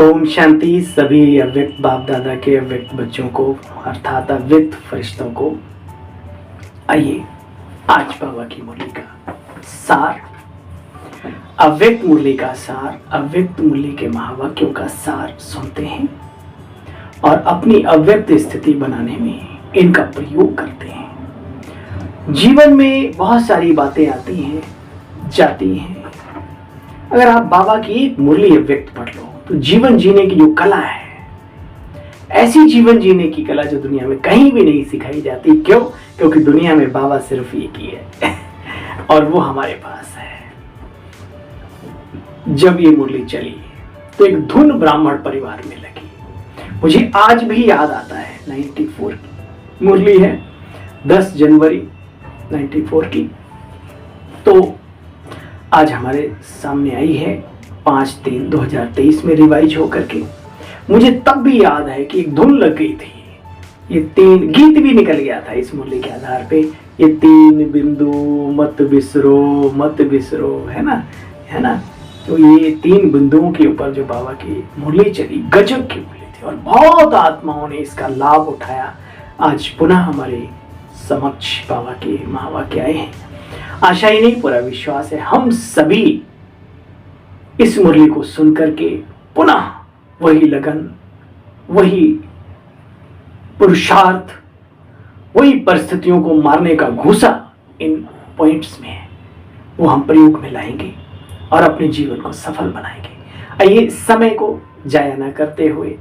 ओम शांति। सभी अव्यक्त बाप दादा के अव्यक्त बच्चों को अर्थात अव्यक्त फरिश्तों को आइए आज बाबा की मुरली का सार, अव्यक्त मुरली का सार, अव्यक्त मुरली के महावाक्यों का सार सुनते हैं और अपनी अव्यक्त स्थिति बनाने में इनका प्रयोग करते हैं। जीवन में बहुत सारी बातें आती हैं जाती हैं। अगर आप बाबा की एक मुरली अव्यक्त पढ़ लो तो जीवन जीने की जो कला है, ऐसी जीवन जीने की कला जो दुनिया में कहीं भी नहीं सिखाई जाती। क्यों? क्योंकि दुनिया में बाबा सिर्फ एक ही है और वो हमारे पास है। जब ये मुरली चली तो एक धुन ब्राह्मण परिवार में लगी। मुझे आज भी याद आता है 94 की मुरली है, 10 जनवरी 94 की। तो आज हमारे सामने आई है 5/3/2023 में रिवाइज होकर के। मुझे तब भी याद है कि एक धुन लग गई थी। ये 3 गीत भी निकल गया था इस मुरली के आधार पे। ये 3 बिंदु मत बिसरो, है ना। तो ये 3 बिंदुओं के ऊपर जो बाबा की मुरली चली, गजब की मुरली थी और बहुत आत्माओं ने इसका लाभ उठाया। आज पुनः हमारे समक्ष बाबा के महावाक्य आए हैं। आशा ही नहीं, पूरा विश्वास है हम सभी इस मुरली को सुनकर के पुनः वही लगन, वही पुरुषार्थ, वही परिस्थितियों को मारने का घूसा इन पॉइंट्स में है, वो हम प्रयोग में लाएंगे और अपने जीवन को सफल बनाएंगे। आइए समय को जाया ना करते हुए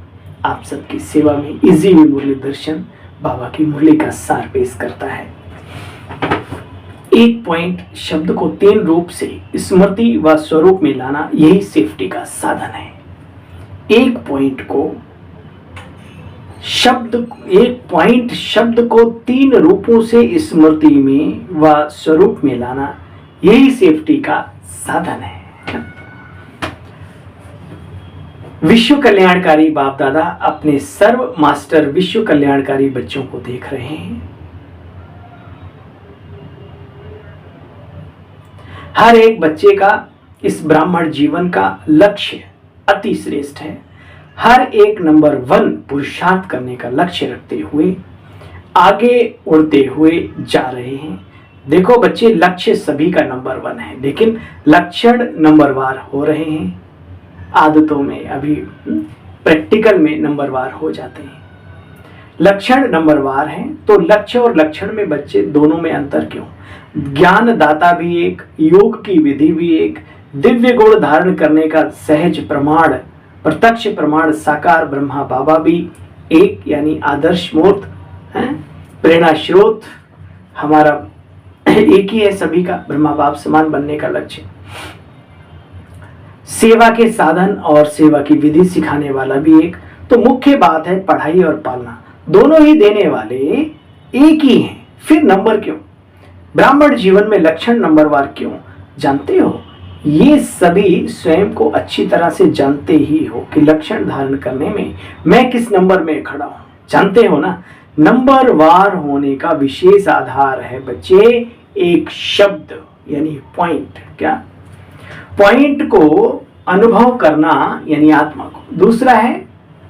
आप सबकी सेवा में इजी वे मुरली दर्शन बाबा की मुरली का सार पेश करता है। एक पॉइंट शब्द को 3 रूप से स्मृति व स्वरूप में लाना, यही सेफ्टी का साधन है। एक पॉइंट शब्द को 3 रूपों से स्मृति में व स्वरूप में लाना, यही सेफ्टी का साधन है। विश्व कल्याणकारी बाप दादा अपने सर्व मास्टर विश्व कल्याणकारी बच्चों को देख रहे हैं। हर एक बच्चे का इस ब्राह्मण जीवन का लक्ष्य अति श्रेष्ठ है। हर एक नंबर 1 पुरुषार्थ करने का लक्ष्य रखते हुए आगे उड़ते हुए जा रहे हैं। देखो बच्चे, लक्ष्य सभी का नंबर 1 है, लेकिन लक्षण नंबरवार हो रहे हैं। आदतों में अभी प्रैक्टिकल में नंबरवार हो जाते हैं। लक्षण नंबरवार हैं तो लक्ष्य और लक्षण में बच्चे दोनों में अंतर क्यों? ज्ञान दाता भी एक, योग की विधि भी एक, दिव्य गुण धारण करने का सहज प्रमाण, प्रत्यक्ष प्रमाण साकार ब्रह्मा बाबा भी एक, यानी आदर्श मूर्त है, प्रेरणा स्रोत हमारा एक ही है सभी का, ब्रह्मा बाप समान बनने का लक्ष्य। सेवा के साधन और सेवा की विधि सिखाने वाला भी एक। तो मुख्य बात है पढ़ाई और पालना, दोनों ही देने वाले एक ही हैं। फिर नंबर क्यों? ब्राह्मण जीवन में लक्षण नंबरवार क्यों? जानते हो, ये सभी स्वयं को अच्छी तरह से जानते ही हो कि लक्षण धारण करने में मैं किस नंबर में खड़ा हूं। जानते हो ना, नंबरवार होने का विशेष आधार है बच्चे एक शब्द, यानी पॉइंट। क्या? पॉइंट को अनुभव करना, यानी आत्मा को। दूसरा है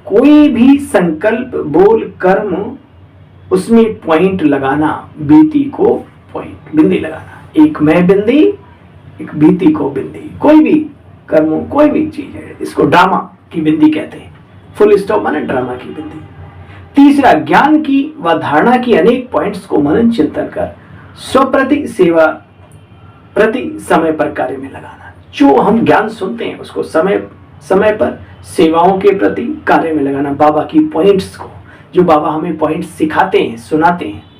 कोई भी संकल्प, बोल, कर्म, उसमें पॉइंट लगाना, बीती को पॉइंट, बिंदी लगाना। एक मैं बिंदी, एक बीती को बिंदी। कोई भी कर्म, कोई भी चीज है, इसको ड्रामा की बिंदी कहते हैं। फुल स्टॉप माने ड्रामा की बिंदी। तीसरा, ज्ञान की व धारणा की अनेक पॉइंट्स को मनन चिंतन कर स्वप्रति सेवा प्रति समय पर कार्य में लगाना। जो हम ज्ञान सुनते हैं उसको समय समय पर सेवाओं के प्रति कार्य में लगाना। बाबा की पॉइंट्स को, जो बाबा हमें पॉइंट्स सिखाते हैं, सुनाते हैं।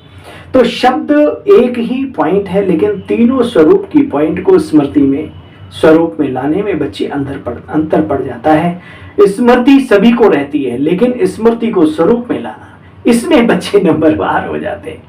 तो शब्द एक ही पॉइंट है, लेकिन तीनों स्वरूप की पॉइंट को स्मृति में, स्वरूप में लाने में बच्चे अंतर पड़ जाता है। स्मृति सभी को रहती है, लेकिन स्मृति को स्वरूप में लाना, इसमें बच्चे नंबरवार हो जाते हैं।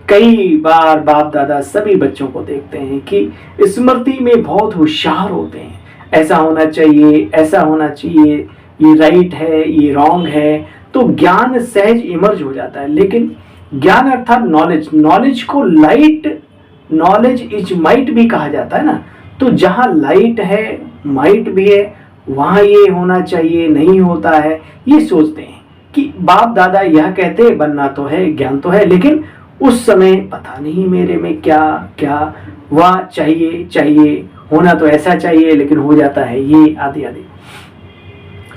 कई बार बाप दादा सभी बच्चों को देखते हैं कि स्मृति में बहुत होशियार होते हैं। ऐसा होना चाहिए, ऐसा होना चाहिए, ये राइट है, ये रॉन्ग है, तो ज्ञान सहज इमर्ज हो जाता है। लेकिन ज्ञान अर्थात नॉलेज, नॉलेज को लाइट, नॉलेज इज माइट भी कहा जाता है ना। तो जहां लाइट है, माइट भी है, वहां ये होना चाहिए, नहीं होता है, ये सोचते हैं कि बाप दादा यह कहते हैं बनना तो है, ज्ञान तो है, लेकिन उस समय पता नहीं मेरे में क्या क्या वह चाहिए होना तो ऐसा चाहिए, लेकिन हो जाता है ये, आदि आदि।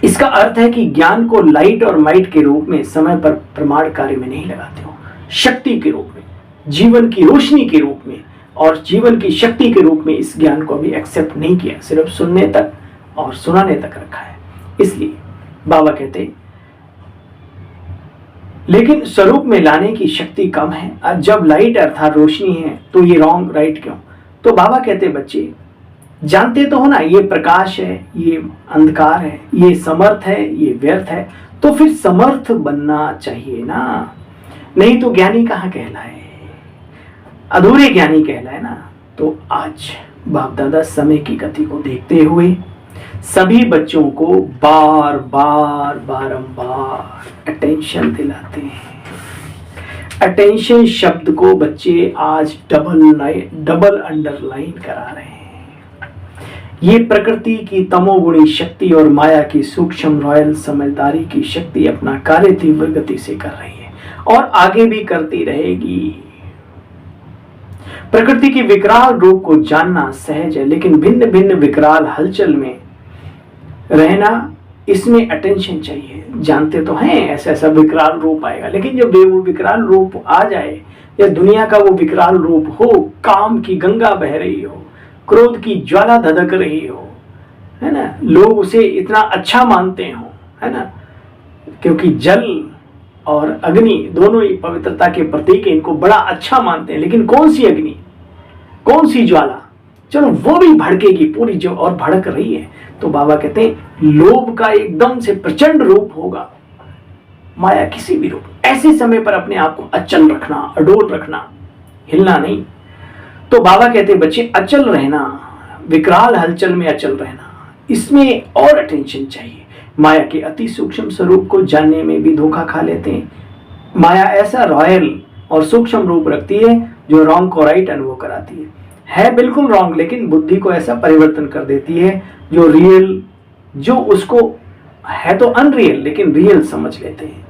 इसका अर्थ है कि ज्ञान को लाइट और माइट के रूप में समय पर प्रमाण कार्य में नहीं लगाते हो, शक्ति के रूप में, जीवन की रोशनी के रूप में और जीवन की शक्ति के रूप में इस ज्ञान को भी एक्सेप्ट नहीं किया, सिर्फ सुनने तक और सुनाने तक रखा है। इसलिए बाबा कहते लेकिन स्वरूप में लाने की शक्ति कम है। जब लाइट अर्थात रोशनी है तो ये रॉन्ग राइट क्यों? तो बाबा कहते बच्चे जानते तो हो ना, ये प्रकाश है, ये अंधकार है, ये समर्थ है, ये व्यर्थ है, तो फिर समर्थ बनना चाहिए ना, नहीं तो ज्ञानी कहाँ कहलाए, अधूरे ज्ञानी कहलाए ना। तो आज बाप दादा समय की गति को देखते हुए सभी बच्चों को बार बार बारंबार अटेंशन दिलाते हैं। अटेंशन शब्द को बच्चे आज डबल अंडरलाइन करा रहे हैं। ये प्रकृति की तमोगुणी शक्ति और माया की सूक्ष्म रॉयल समझदारी की शक्ति अपना कार्य तीव्र गति से कर रही है और आगे भी करती रहेगी। प्रकृति की विकराल रूप को जानना सहज है, लेकिन भिन्न भिन्न विकराल हलचल में रहना, इसमें अटेंशन चाहिए। जानते तो हैं ऐसा ऐसा विकराल रूप आएगा, लेकिन जब वो विकराल रूप आ जाए या दुनिया का वो विकराल रूप हो, काम की गंगा बह रही हो, क्रोध की ज्वाला धधक रही हो, है ना, लोग उसे इतना अच्छा मानते हो, है ना, क्योंकि जल और अग्नि दोनों ही पवित्रता के प्रतीक है, इनको बड़ा अच्छा मानते हैं। लेकिन कौन सी अग्नि, कौन सी ज्वाला, चलो वो भी भड़केगी पूरी जो, और भड़क रही है। तो बाबा कहते हैं लोभ का एकदम से प्रचंड रूप होगा, माया किसी भी रूप। ऐसे समय पर अपने आप को अचल रखना, अडोल रखना, हिलना नहीं। तो बाबा कहते हैं बच्चे अचल रहना, विकराल हलचल में अचल रहना, इसमें और अटेंशन चाहिए। माया के अति सूक्ष्म स्वरूप को जानने में भी धोखा खा लेते हैं। माया ऐसा रॉयल और सूक्ष्म रूप रखती है जो रॉन्ग को राइट अनुभव कराती है बिल्कुल रॉन्ग, लेकिन बुद्धि को ऐसा परिवर्तन कर देती है जो रियल, जो उसको है तो अनरियल लेकिन रियल समझ लेते हैं।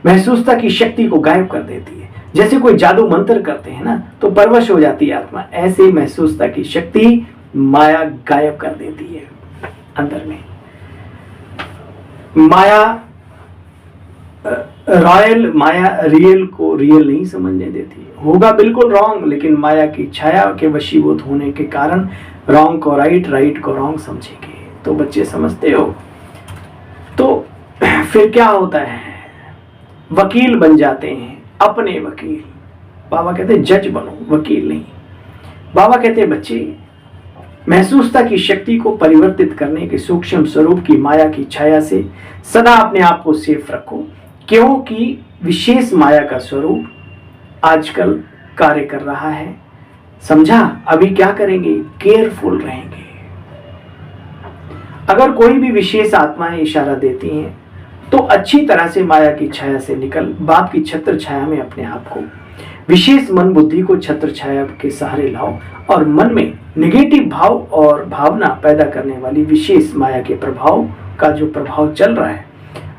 महसूसता की शक्ति को गायब कर देती है। जैसे कोई जादू मंत्र करते हैं ना, तो परवश हो जाती है आत्मा, ऐसे महसूसता की शक्ति माया गायब कर देती है अंदर में। माया रॉयल, माया रियल को रियल नहीं समझने देती, होगा बिल्कुल रॉन्ग, लेकिन माया की छाया के वशीभूत होने के कारण रॉन्ग को राइट, राइट को रॉन्ग समझेंगे। तो बच्चे समझते हो? तो फिर क्या होता है, वकील बन जाते हैं, अपने वकील। बाबा कहते जज बनो, वकील नहीं। बाबा कहते बच्चे महसूसता की शक्ति को परिवर्तित करने के सूक्ष्म स्वरूप की माया की छाया से सदा अपने आप को सेफ रखो, क्योंकि विशेष माया का स्वरूप आजकल कार्य कर रहा है। समझा? अभी क्या करेंगे? केयरफुल रहेंगे। अगर कोई भी विशेष आत्माएं इशारा देती हैं तो अच्छी तरह से माया की छाया से निकल बाप की छत्र छाया में अपने आप को, विशेष मन बुद्धि को छत्र छाया के सहारे लाओ और मन में नेगेटिव भाव और भावना पैदा करने वाली विशेष माया के प्रभाव का जो प्रभाव चल रहा है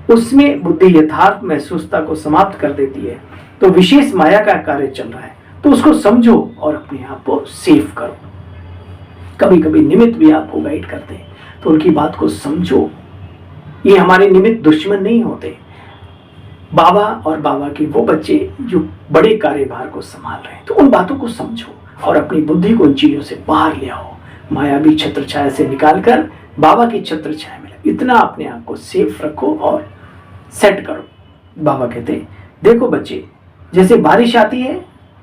उसमें बुद्धि यथार्थ महसूसता को समाप्त कर देती है। तो विशेष माया का कार्य चल रहा है तो उसको समझो और अपने आप को सेफ करो। कभी कभी निमित्त भी आपको गाइड करते हैं तो उनकी बात को समझो। ये हमारे निमित्त दुश्मन नहीं होते, बाबा और बाबा के वो बच्चे जो बड़े कार्यभार को संभाल रहे हैं। तो उन बातों को समझो और अपनी बुद्धि को इन चीजों से बाहर ले आओ। माया भी छत्र छाया से निकालकर बाबा की छत्र छाया में इतना अपने आप को सेफ रखो और सेट करो। बाबा कहते देखो बच्चे, जैसे बारिश आती है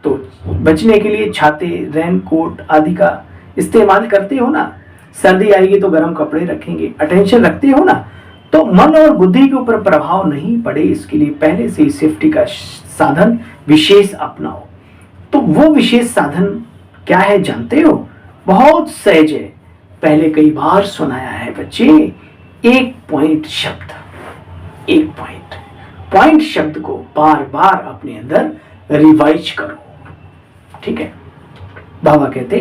तो बचने के लिए छाते, रेन कोट आदि का इस्तेमाल करते हो ना, सर्दी आएगी तो गर्म कपड़े रखेंगे, अटेंशन रखते हो ना। तो मन और बुद्धि के ऊपर प्रभाव नहीं पड़े इसके लिए पहले से ही सेफ्टी का साधन विशेष अपनाओ। तो वो विशेष साधन क्या है जानते हो? बहुत सहज है, पहले कई बार सुनाया है बच्चे। एक पॉइंट शब्द, एक पॉइंट शब्द को बार बार अपने अंदर रिवाइज करो, ठीक है? बाबा कहते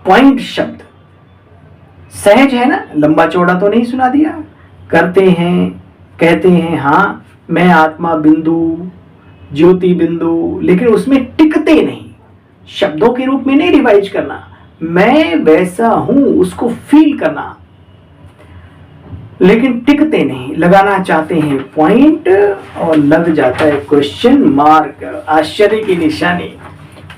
पॉइंट शब्द सहज है ना, लंबा चौड़ा तो नहीं सुना दिया। करते हैं, कहते हैं हाँ मैं आत्मा बिंदु, ज्योति बिंदु, लेकिन उसमें टिकते नहीं। शब्दों के रूप में नहीं रिवाइज करना, मैं वैसा हूं उसको फील करना, लेकिन टिकते नहीं। लगाना चाहते हैं पॉइंट और लग जाता है क्वेश्चन मार्क, आश्चर्य की निशानी।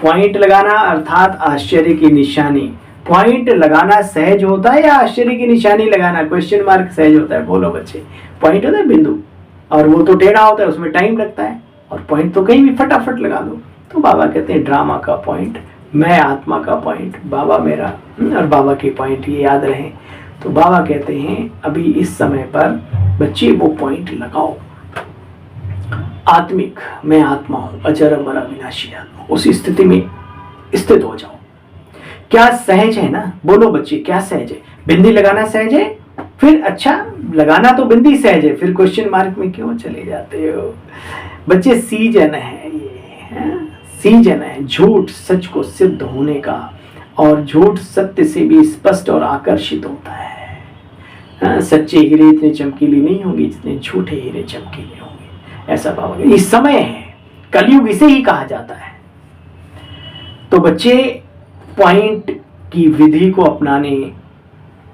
पॉइंट लगाना अर्थात आश्चर्य की निशानी। पॉइंट लगाना सहज होता है या आश्चर्य की निशानी लगाना, क्वेश्चन मार्क सहज होता है? बोलो बच्चे। पॉइंट होता है बिंदु, और वो तो टेढ़ा होता है, उसमें टाइम लगता है, और पॉइंट तो कहीं भी फटाफट लगा दो। तो बाबा कहते हैं ड्रामा का पॉइंट, मैं आत्मा का पॉइंट, बाबा मेरा, और बाबा के पॉइंट ये याद रहे। तो बाबा कहते हैं अभी इस समय पर बच्चे वो पॉइंट लगाओ, आत्मिक, मैं आत्मा हूं, अजर अमर अविनाशी आत्मा, उस स्थिति में स्थित हो जाओ। क्या सहज है ना? बोलो बच्चे, क्या सहज है? बिंदी लगाना सहज है? फिर अच्छा, लगाना तो बिंदी सहज है, फिर क्वेश्चन मार्क में क्यों चले जाते हो बच्चे? सीजन है ये, सीजन है झूठ सच को सिद्ध होने का, और झूठ सत्य से भी स्पष्ट और आकर्षित होता है। सच्चे हीरे इतने चमकीले नहीं होंगे जितने झूठे हीरे चमकीले होंगे, ऐसा बाबा। ये समय है, कलयुग इसे ही कहा जाता है। तो बच्चे पॉइंट की विधि को अपनाने,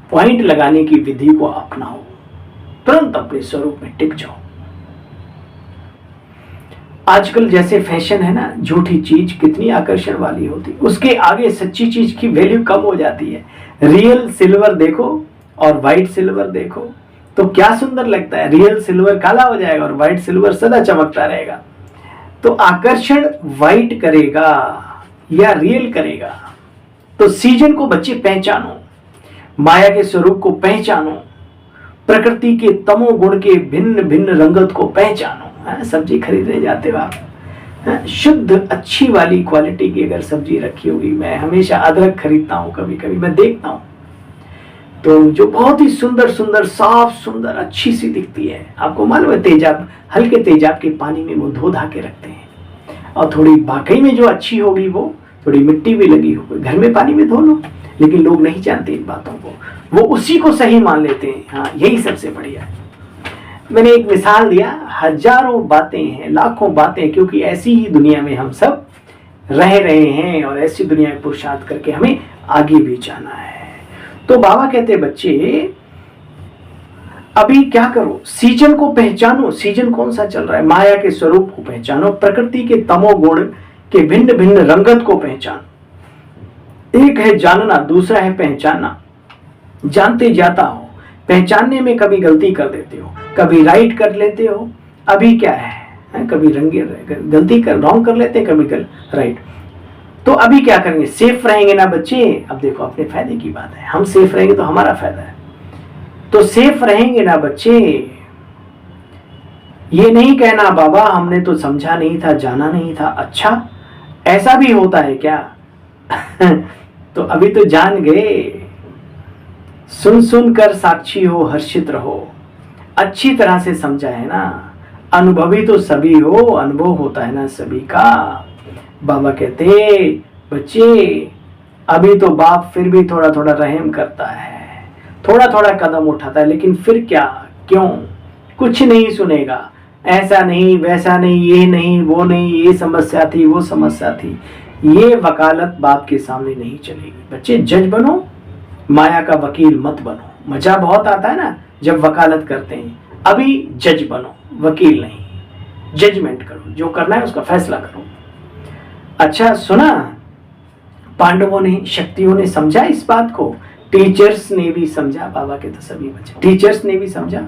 पॉइंट लगाने की विधि को अपनाओ, तुरंत अपने स्वरूप में टिक जाओ। आजकल जैसे फैशन है ना, झूठी चीज कितनी आकर्षण वाली होती, उसके आगे सच्ची चीज की वैल्यू कम हो जाती है। रियल सिल्वर देखो और व्हाइट सिल्वर देखो तो क्या सुंदर लगता है। रियल सिल्वर काला हो जाएगा और व्हाइट सिल्वर सदा चमकता रहेगा। तो आकर्षण व्हाइट करेगा या रियल करेगा? तो सीजन को बच्चे पहचानो, माया के स्वरूप को पहचानो, प्रकृति के तमोगुण के भिन्न भिन्न रंगत को पहचानो। सब्जी खरीदने जाते हो आप, शुद्ध अच्छी वाली क्वालिटी की अगर सब्जी रखी होगी, मैं हमेशा अदरक खरीदता हूँ, कभी कभी मैं देखता हूँ तो जो बहुत ही सुंदर सुंदर साफ सुंदर अच्छी सी दिखती है। आपको मालूम है, तेजाब, हल्के तेजाब के पानी में वो धो धा के रखते हैं, और थोड़ी वाकई में जो अच्छी होगी वो थोड़ी मिट्टी भी लगी होगी, घर में पानी में धो लो। लेकिन लोग नहीं जानते इन बातों को, वो उसी को सही मान लेते हैं। हाँ, यही सबसे बढ़िया है। मैंने एक मिसाल दिया, हजारों बातें हैं, लाखों बातें, क्योंकि ऐसी ही दुनिया में हम सब रह रहे हैं, और ऐसी दुनिया में पुरुषार्थ करके हमें आगे भी जाना है। तो बाबा कहते हैं बच्चे अभी क्या करो, सीजन को पहचानो। सीजन कौन सा चल रहा है? माया के स्वरूप को पहचानो, प्रकृति के तमोगुण के भिन्न भिन्न रंगत को पहचानो। एक है जानना, दूसरा है पहचानना। जानते जाता हो, पहचानने में कभी गलती कर देते हो, कभी राइट कर लेते हो। अभी क्या है, कभी रंगे गलती कर रॉन्ग कर लेते हैं, कभी राइट। तो अभी क्या करेंगे? सेफ रहेंगे ना बच्चे? अब देखो, अपने फायदे की बात है, हम सेफ रहेंगे तो हमारा फायदा है। तो सेफ रहेंगे ना बच्चे? ये नहीं कहना बाबा हमने तो समझा नहीं था, जाना नहीं था। अच्छा, ऐसा भी होता है क्या? तो अभी तो जान गए। सुन सुन कर साक्षी हो, हर्षित रहो। अच्छी तरह से समझा है ना, अनुभवी तो सभी हो, अनुभव होता है ना सभी का। बाबा कहते बच्चे अभी तो बाप फिर भी थोड़ा थोड़ा रहम करता है, थोड़ा थोड़ा कदम उठाता है, लेकिन फिर क्या, क्यों? कुछ नहीं सुनेगा, ऐसा नहीं वैसा नहीं, ये नहीं वो नहीं, ये समस्या थी वो समस्या थी। ये वकालत बाप के सामने नहीं चलेगी। बच्चे जज बनो, माया का वकील मत बनो। मजा बहुत आता है ना जब वकालत करते हैं। अभी जज बनो, वकील नहीं। जजमेंट करो, जो करना है उसका फैसला करो। अच्छा सुना, पांडवों ने, शक्तियों ने समझा इस बात को, टीचर्स ने भी समझा। बाबा के तो सभी बच्चे, टीचर्स ने भी समझा,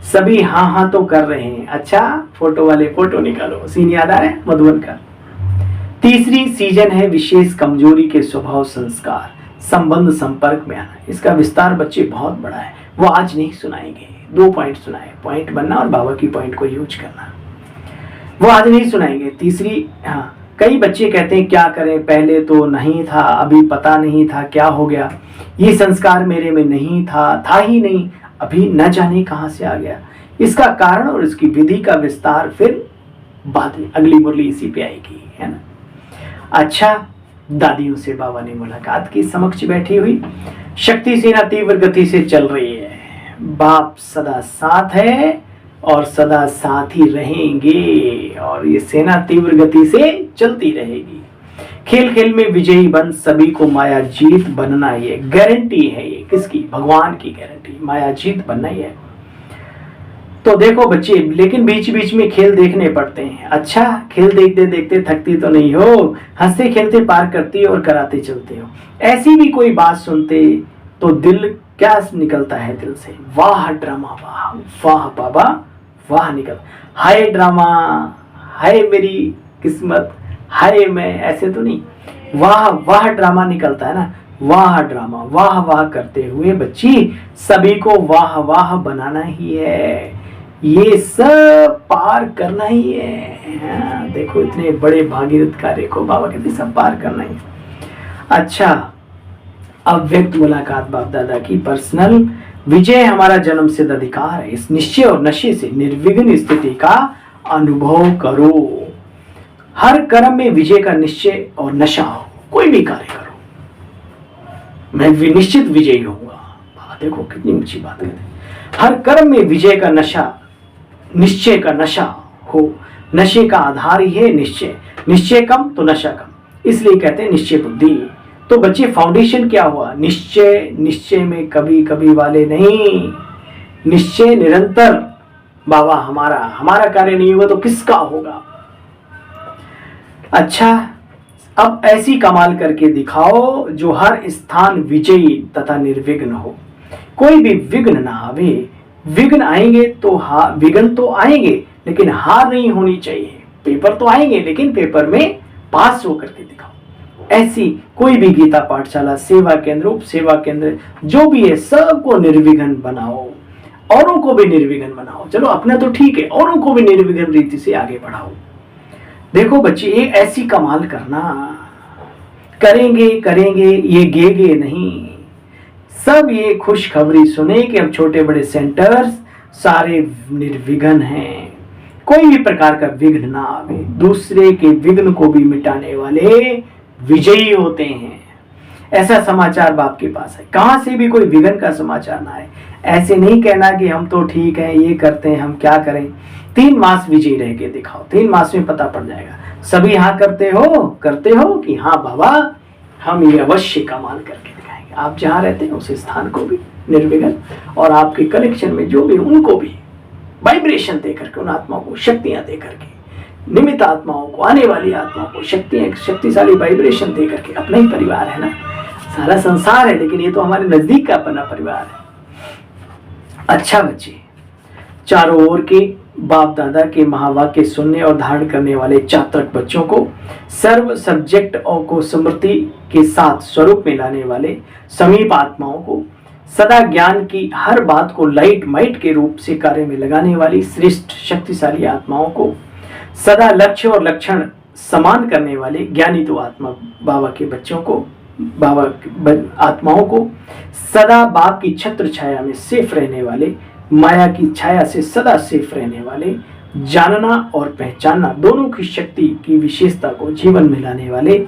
सभी हाँ हाँ तो कर रहे हैं। अच्छा, फोटो वाले फोटो निकालो, सीन याद आ रहा है मधुबन का। तीसरी सीजन है विशेष कमजोरी के स्वभाव संस्कार, संबंध संपर्क में आना। इसका विस्तार बच्चे बहुत बड़ा है, वो आज नहीं सुनाएंगे। 2 पॉइंट सुनाए, पॉइंट बनना और बाबा की पॉइंट को यूज करना, वो आज नहीं सुनाएंगे। तीसरी, हाँ, कई बच्चे कहते हैं क्या करें, पहले तो नहीं था, अभी पता नहीं था क्या हो गया, ये संस्कार मेरे में नहीं था ही नहीं, अभी न जाने कहां से आ गया। इसका कारण और इसकी विधि का विस्तार फिर बाद में, अगली मुरली इसी पे आएगी, है ना। अच्छा, दादियों से बाबा ने मुलाकात की। समक्ष बैठी हुई शक्ति सेना तीव्र गति से चल रही है। बाप सदा साथ है और सदा साथ ही रहेंगे और ये सेना तीव्र गति से चलती रहेगी। खेल खेल में विजयी बन सभी को माया जीत बनना, ये गारंटी है। ये किसकी? भगवान की गारंटी। माया जीत बनना ही है। तो देखो बच्चे, लेकिन बीच बीच में खेल देखने पड़ते हैं। अच्छा, खेल देखते देखते थकती तो नहीं हो, हंसते खेलते पार करती और कराते चलते हो। ऐसी भी कोई बात सुनते तो दिल क्या निकलता है दिल से? वाह ड्रामा, वाह वाह बाबा, वाह निकल। हाय ड्रामा, हाय मेरी किस्मत, हाय मैं, ऐसे तो नहीं, वाह वाह ड्रामा निकलता है ना। वाह ड्रामा, वाह वाह करते हुए बच्ची सभी को वाह वाह बनाना ही है। ये सब पार करना ही है। हाँ, देखो इतने बड़े भागीरथ कार्य को बाबा कहते सब पार करना ही है। अच्छा, अव्यक्त मुलाकात बाप दादा की पर्सनल। विजय हमारा जन्म सिद्ध अधिकार है। इस निश्चय और नशे से निर्विघ्न स्थिति का अनुभव करो। हर कर्म में विजय का निश्चय और नशा हो। कोई भी कार्य करो, मैं निश्चित विजयी होऊंगा। देखो कितनी ऊंची बात कहते हैं। हर कर्म में विजय का नशा, निश्चय का नशा हो। नशे का आधार ही है निश्चय। निश्चय कम तो नशा कम, इसलिए कहते हैं निश्चय बुद्धि। तो बच्चे फाउंडेशन क्या हुआ? निश्चय। निश्चय में कभी कभी वाले नहीं, निश्चय निरंतर। बाबा हमारा कार्य नहीं होगा तो किसका होगा? अच्छा, अब ऐसी कमाल करके दिखाओ जो हर स्थान विजयी तथा निर्विघ्न हो। कोई भी विघ्न ना आवे। विघ्न आएंगे तो विघ्न तो आएंगे, लेकिन हार नहीं होनी चाहिए। पेपर तो आएंगे, लेकिन पेपर में पास होकर के दिखाओ। ऐसी कोई भी गीता पाठशाला, सेवा केंद्र, उप सेवा केंद्र, जो भी है सबको निर्विघ्न बनाओ, औरों को भी निर्विघ्न बनाओ। चलो अपना तो ठीक है, औरों को भी निर्विघ्न रीति से आगे बढ़ाओ। देखो बच्चे, ये ऐसी कमाल करना, करेंगे ये गेगे नहीं। सब ये खुशखबरी सुने कि अब छोटे बड़े सेंटर्स सारे निर्विघ्न हैं। कोई भी प्रकार का विघ्न ना आवे। दूसरे के विघ्न को भी मिटाने वाले विजयी होते हैं। ऐसा समाचार बाप के पास है। कहां से भी कोई विघ्न का समाचार ना आए। ऐसे नहीं कहना कि हम तो ठीक हैं, ये करते हैं, हम क्या करें। 3 मास विजयी रह के दिखाओ। 3 मास में पता पड़ जाएगा। सभी हाँ करते हो कि हाँ बाबा हम ये अवश्य कमाल करके दिखाएंगे। आप जहाँ रहते हैं उस स्थान को भी निर्विघ्न, और आपके कनेक्शन में जो भी उनको भी वाइब्रेशन दे करके, उन आत्माओं को शक्तियां दे करके, निमित्त आत्माओं को, आने वाली आत्माओं को शक्तिशाली वाइब्रेशन दे करके। अपना ही परिवार है ना, सारा संसार है, लेकिन ये तो हमारे नजदीक का अपना परिवार है। अच्छा बच्चे, चारों ओर के बाप दादा के महावाक्य सुनने और धारण करने वाले चात्रक बच्चों को, सर्व सब्जेक्ट को स्मृति के साथ स्वरूप में लाने वाले समीप आत्माओं को, सदा ज्ञान की हर बात को लाइट माइट के रूप से कार्य में लगाने वाली श्रेष्ठ शक्तिशाली आत्माओं को, सदा लक्ष्य और लक्षण समान करने वाले ज्ञानी तो आत्मा बाबा के बच्चों को, बाबा आत्माओं को, सदा बाप की छत्र छाया में सेफ रहने वाले, माया की छाया से सदा सेफ रहने वाले, जानना और पहचानना दोनों की शक्ति की विशेषता को जीवन में लाने वाले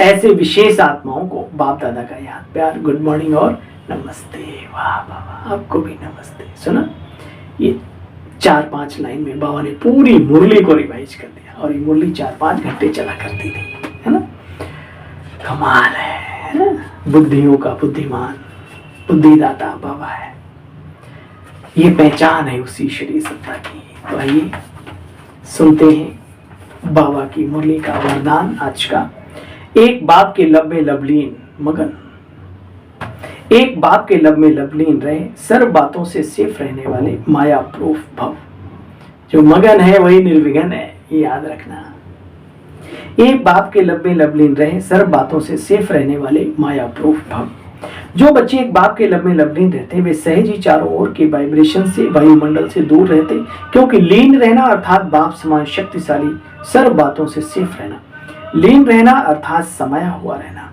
ऐसे विशेष आत्माओं को बाप दादा का याद प्यार, गुड मॉर्निंग और नमस्ते। वाह बाबा, आपको भी नमस्ते। सुना, ये 4-5 लाइन में बाबा ने पूरी मुरली को रिवाइज कर दिया, और ये मुरली 4-5 घंटे चला करती थी, है ना। कमाल है ना, बुद्धियों का बुद्धिमान, बुद्धिदाता बाबा है। ये पहचान है उसी ईश्वरीय सत्ता की। तो आइए सुनते हैं बाबा की मुरली का वरदान आज का। एक बाप के लब में लवलीन मगन, एक बाप के लब में लवलीन रहे, सर्व बातों से सेफ रहने वाले माया प्रूफ भव। जो मगन है वही निर्विघ्न है, ये याद रखना। एक बाप के लब में लवलीन रहे, सर्व बातों से सेफ रहने वाले माया प्रूफ भव। जो बच्चे एक बाप के लब में लवलीन रहते वे सहज ही चारों ओर के वाइब्रेशन से, वायुमंडल से दूर रहते, क्योंकि लीन रहना अर्थात बाप समान शक्तिशाली सर्व बातों से सेफ रहना। लीन रहना अर्थात समाया हुआ रहना।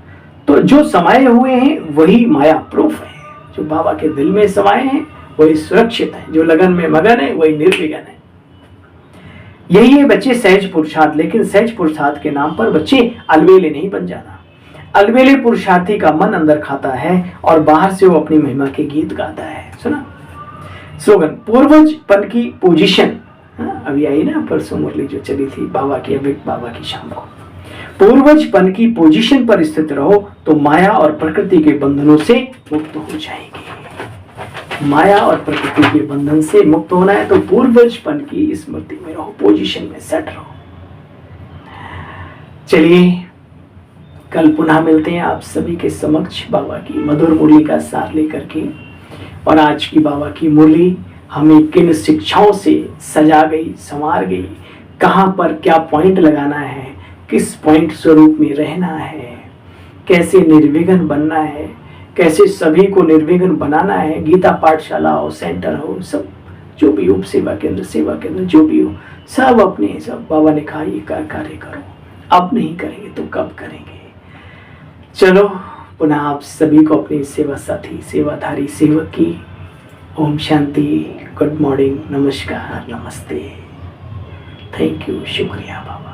तो जो समाये हुए हैं वही माया प्रूफ है। जो बाबा के दिल में समाये हैं वही सुरक्षित है। जो लगन में मगन है वही निर्विघ्न है। यही है बच्चे सहज पुरुषार्थ। लेकिन सहज पुरुषार्थ के नाम पर बच्चे अलबेले नहीं बन जाना। अलबेले पुरुषार्थी का मन अंदर खाता है और बाहर से वो अपनी महिमा के गीत गाता है। सुना स्लोगन, पूर्वजपन की पोजीशन। अभी आई ना परसों मुरली जो चली थी बाबा की, अभिक बाबा की शाम को। पूर्वजपन की पोजीशन पर स्थित रहो तो माया और प्रकृति के बंधनों से मुक्त हो जाएंगे। माया और प्रकृति के बंधन से मुक्त होना है तो पूर्वजपन की स्मृति में रहो, पोजीशन में सेट रहो। चलिए कल पुनः मिलते हैं आप सभी के समक्ष बाबा की मधुर मुरली का सार लेकर के। और आज की बाबा की मुरली हमें किन शिक्षाओं से सजा गई, संवार गई, कहाँ पर क्या पॉइंट लगाना है, किस पॉइंट स्वरूप में रहना है, कैसे निर्विघ्न बनना है, कैसे सभी को निर्विघ्न बनाना है। गीता पाठशाला हो, सेंटर हो, सब जो भी उप सेवा केंद्र जो भी हो, सब अपने सब बाबा ने कहा ये कार्य करो। अब नहीं करेंगे तो कब करेंगे। चलो पुनः आप सभी को अपनी सेवा साथी, सेवाधारी सेवक की ओम शांति, गुड मॉर्निंग, नमस्कार, नमस्ते, थैंक यू, शुक्रिया बाबा।